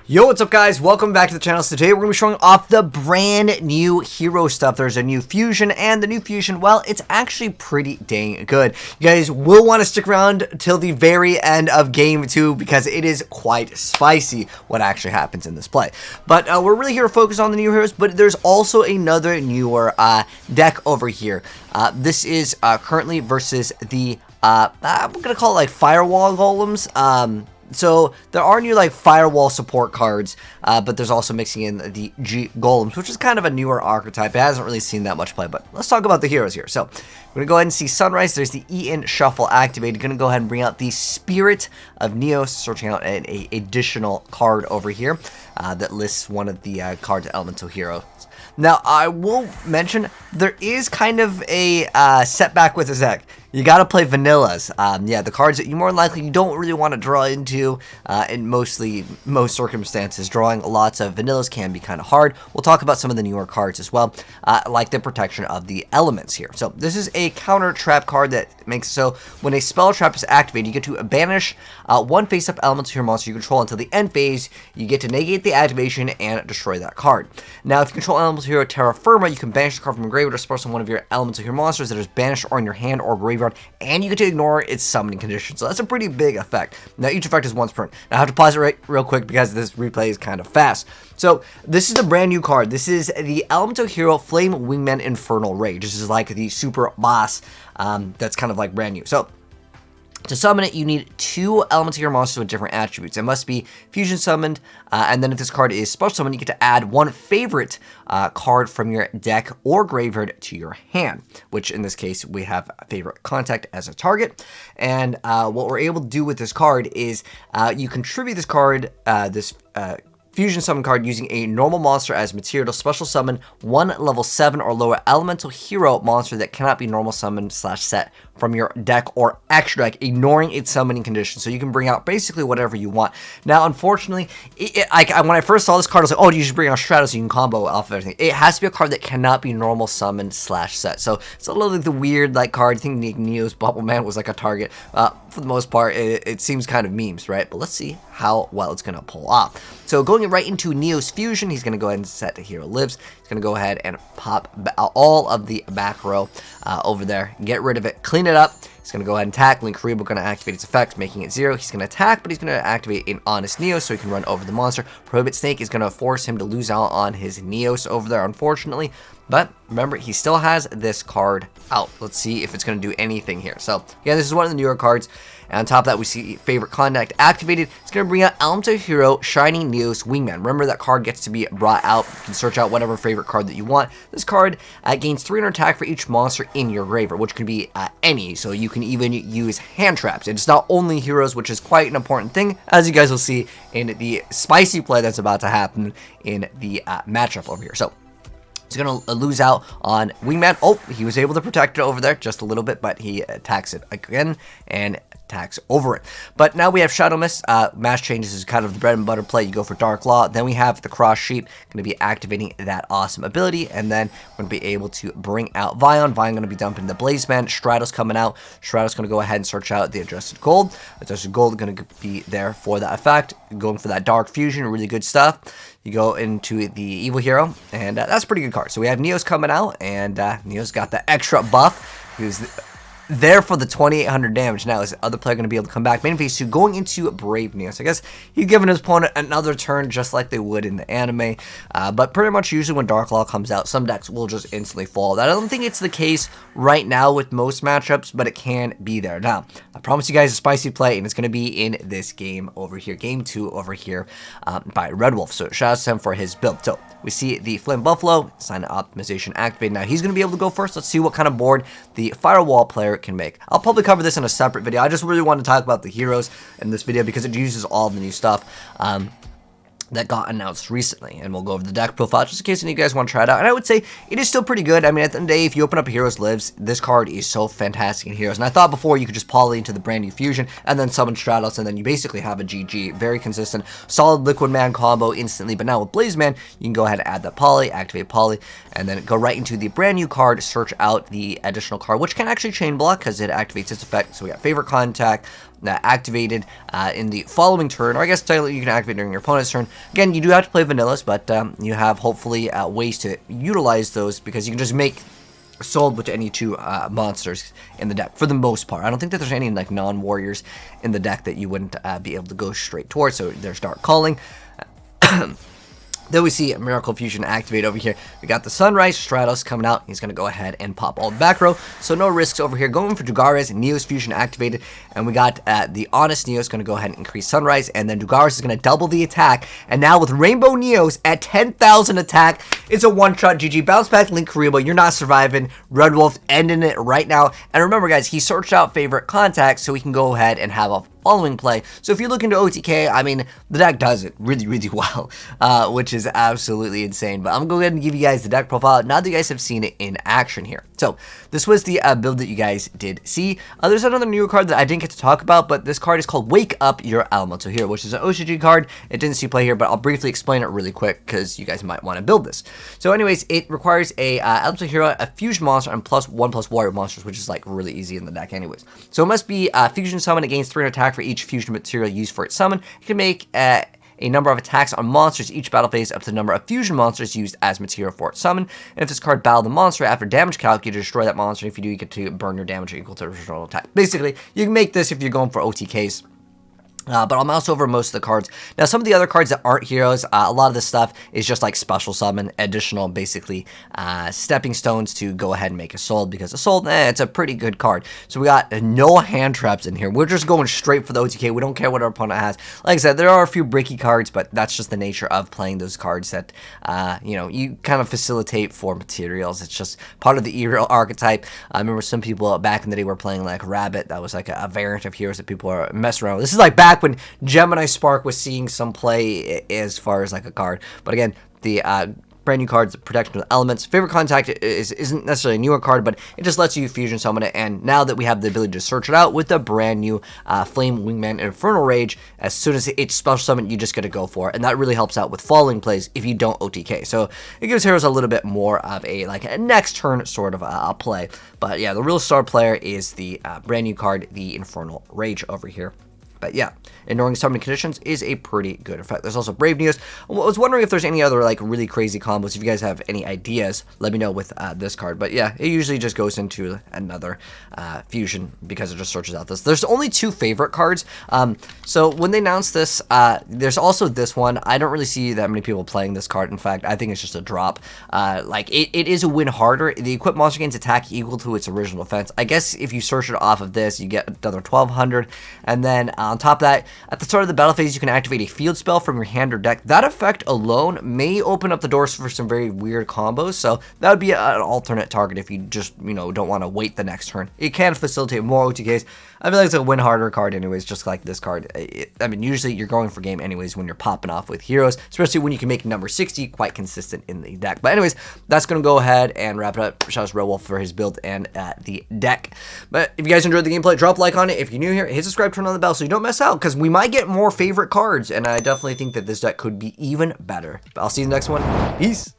Yo, what's up guys? Welcome back to the channel. So today we're going to be showing off the brand new hero stuff. There's a new fusion, and the new fusion, well, it's actually pretty dang good. You guys will want to stick around till the very end of game 2 because it is quite spicy what actually happens in this play. But we're really here to focus on the new heroes, but there's also another newer deck over here. This is currently versus the, I'm going to call it like Firewall Golems. So there are new like firewall support cards, but there's also mixing in the golems, which is kind of a newer archetype. It hasn't really seen that much play, but let's talk about the heroes here. So we're gonna go ahead and see Sunrise. There's the Ian Shuffle activated. Gonna go ahead and bring out the Spirit of Neos, searching out an additional card over here that lists one of the cards Elemental heroes. Now I will mention there is kind of a setback with this deck. You gotta play vanillas. Yeah, the cards that you more likely you don't really want to draw into in most circumstances. Drawing lots of vanillas can be kind of hard. We'll talk about some of the newer cards as well, like the protection of the elements here. So this is a counter trap card that makes so when a spell trap is activated, you get to banish one face-up element to your monster you control until the end phase. You get to negate the activation and destroy that card. Now, if you control Elemental Hero Terra Firma, you can banish the card from your graveyard or special one of your Elemental Hero monsters that is banished or in your hand or graveyard, and you get to ignore its summoning condition. So that's a pretty big effect. Now, each effect is once per turn. Now, I have to pause it real quick because this replay is kind of fast. So this is a brand new card. This is the Elemental Hero Flame Wingman Infernal Rage. This is like the super boss that's kind of like brand new. So to summon it, you need 2 Elemental Hero monsters with different attributes. It must be fusion summoned, and then if this card is special summoned, you get to add 1 favorite card from your deck or graveyard to your hand, which in this case, we have favorite contact as a target. And what we're able to do with this card is you contribute this card, fusion summon card using a normal monster as material to special summon 1 level 7 or lower Elemental Hero monster that cannot be normal summoned / set from your deck or extra deck, ignoring its summoning condition. So you can bring out basically whatever you want. Now, unfortunately, when I first saw this card, I was like, oh, you should bring out Stratos so you can combo off of everything. It has to be a card that cannot be normal summoned / set. So it's a little like the weird like card. I think Neo's Bubble Man was like a target. For the most part, it seems kind of memes, right? But let's see how well it's going to pull off. So going right into Neo's Fusion, he's going to go ahead and set the hero lives. He's going to go ahead and pop all of the back row over there, get rid of it, clean it up. He's going to go ahead and attack. Link Karibo going to activate its effect, making it 0. He's going to attack, but he's going to activate an Honest Neos so he can run over the monster. Prohibit Snake is going to force him to lose out on his Neos over there, unfortunately. But remember, he still has this card out. Let's see if it's going to do anything here. So, again, this is one of the newer cards. And on top of that, we see favorite contact activated. It's going to bring out Elemental Hero Shining Neos Wingman. Remember, that card gets to be brought out. You can search out whatever favorite card that you want. This card gains 300 attack for each monster in your graveyard, which can be any. So you can even use hand traps. It's not only heroes, which is quite an important thing, as you guys will see in the spicy play that's about to happen in the matchup over here. So he's going to lose out on Wingman. Oh, he was able to protect it over there just a little bit, but he attacks it again and attacks over it. But now we have Shadow Mist. Mass Changes is kind of the bread and butter play. You go for Dark Law. Then we have the Cross Sheep, going to be activating that awesome ability. And then we're going to be able to bring out Vion. Vion going to be dumping the Blaze Man. Stratos coming out. Stratos going to go ahead and search out the Adjusted Gold. Adjusted Gold going to be there for that effect. Going for that Dark Fusion. Really good stuff. You go into the Evil Hero, and that's a pretty good card. So we have Neos coming out, and Neos got the extra buff. He was there for the 2800 damage. Now is the other player going to be able to come back? Main phase 2, going into Brave Neos. I guess he's giving his opponent another turn just like they would in the anime. But pretty much usually when Dark Law comes out, some decks will just instantly fall. I don't think it's the case right now with most matchups, but it can be there. Now, I promise you guys a spicy play, and it's going to be in this game over here. Game 2 over here by Red Wolf. So shout out to him for his build. So we see the Flame Buffalo, sign optimization activated. Now he's going to be able to go first. Let's see what kind of board the Firewall player can make. I'll probably cover this in a separate video. I just really want to talk about the heroes in this video because it uses all the new stuff that got announced recently, and we'll go over the deck profile just in case any of you guys want to try it out. And I would say it is still pretty good. I mean, at the end of the day, if you open up Heroes Lives, this card is so fantastic in Heroes. And I thought before you could just poly into the brand new Fusion and then summon Stratos, and then you basically have a GG. Very consistent, solid Liquid Man combo instantly. But now with Blaze Man, you can go ahead and add that poly, activate poly, and then go right into the brand new card, search out the additional card, which can actually chain block because it activates its effect. So we got favorite contact, activated in the following turn, or I guess technically you can activate during your opponent's turn. Again, you do have to play vanillas, but you have hopefully ways to utilize those, because you can just make sold with any 2 monsters in the deck for the most part. I don't think that there's any like non-warriors in the deck that you wouldn't be able to go straight towards. So there's Dark Calling. Then we see Miracle Fusion activate over here. We got the Sunrise Stratos coming out. He's going to go ahead and pop all the back row. So no risks over here. Going for Dugares and Neos Fusion activated. And we got the Honest Neos going to go ahead and increase Sunrise. And then Dugares is going to double the attack. And now with Rainbow Neos at 10,000 attack, it's a one-shot GG. Bounce back Link Karibo. You're not surviving. Red Wolf ending it right now. And remember, guys, he searched out favorite contacts so he can go ahead and have a following play. So if you're looking to OTK, I mean, the deck does it really, really well, which is absolutely insane. But I'm going to go ahead and give you guys the deck profile now that you guys have seen it in action here. So this was the build that you guys did see. There's another newer card that I didn't get to talk about, but this card is called Wake Up Your Elemental here, which is an OCG card. It didn't see play here, but I'll briefly explain it really quick because you guys might want to build this. So anyways, it requires a Elemental Hero, a Fusion Monster, and +1/+1 Warrior Monsters, which is like really easy in the deck anyways. So it must be Fusion Summon. It gains 300 attack for each fusion material used for its summon. It can make a number of attacks on monsters each battle phase up to the number of fusion monsters used as material for its summon. And if this card battled the monster after damage calc, you destroy that monster. If you do, you get to burn your damage equal to the original attack. Basically, you can make this if you're going for OTKs. But I'll mouse over most of the cards. Now, some of the other cards that aren't heroes, a lot of this stuff is just like special summon, additional, basically, stepping stones to go ahead and make a soul, because a soul, it's a pretty good card. So we got no hand traps in here. We're just going straight for the OTK. We don't care what our opponent has. Like I said, there are a few bricky cards, but that's just the nature of playing those cards that, you know, you kind of facilitate for materials. It's just part of the hero archetype. I remember some people back in the day were playing like Rabbit. That was like a variant of heroes that people are messing around with. This is like back when Gemini Spark was seeing some play as far as like a card. But again, the brand new cards, Protection of the Elements. Favorite Contact isn't necessarily a newer card, but it just lets you fusion summon it. And now that we have the ability to search it out with the brand new Flame Wingman Infernal Rage, as soon as it's special summon, you just get to go for it. And that really helps out with following plays if you don't OTK. So it gives heroes a little bit more of a like a next turn sort of a play. But yeah, the real star player is the brand new card, the Infernal Rage over here. But yeah, ignoring summoning conditions is a pretty good effect. There's also Brave Neos. I was wondering if there's any other like really crazy combos. If you guys have any ideas, let me know with this card. But yeah, it usually just goes into another fusion because it just searches out this. There's only 2 favorite cards. So when they announced this, there's also this one. I don't really see that many people playing this card. In fact, I think it's just a drop. Like it is a win harder. The equipped monster gains attack equal to its original defense. I guess if you search it off of this, you get another 1200, and then on top of that, at the start of the battle phase, you can activate a field spell from your hand or deck. That effect alone may open up the doors for some very weird combos, so that would be an alternate target if you just, you know, don't want to wait the next turn. It can facilitate more OTKs. I feel like it's a win harder card anyways, just like this card. I mean, usually you're going for game anyways when you're popping off with heroes, especially when you can make number 60 quite consistent in the deck. But anyways, that's going to go ahead and wrap it up. Shout out to Red Wolf for his build and the deck. But if you guys enjoyed the gameplay, drop a like on it. If you're new here, hit subscribe, turn on the bell so you don't miss out, because we might get more favorite cards, and I definitely think that this deck could be even better. But I'll see you in the next one. Peace!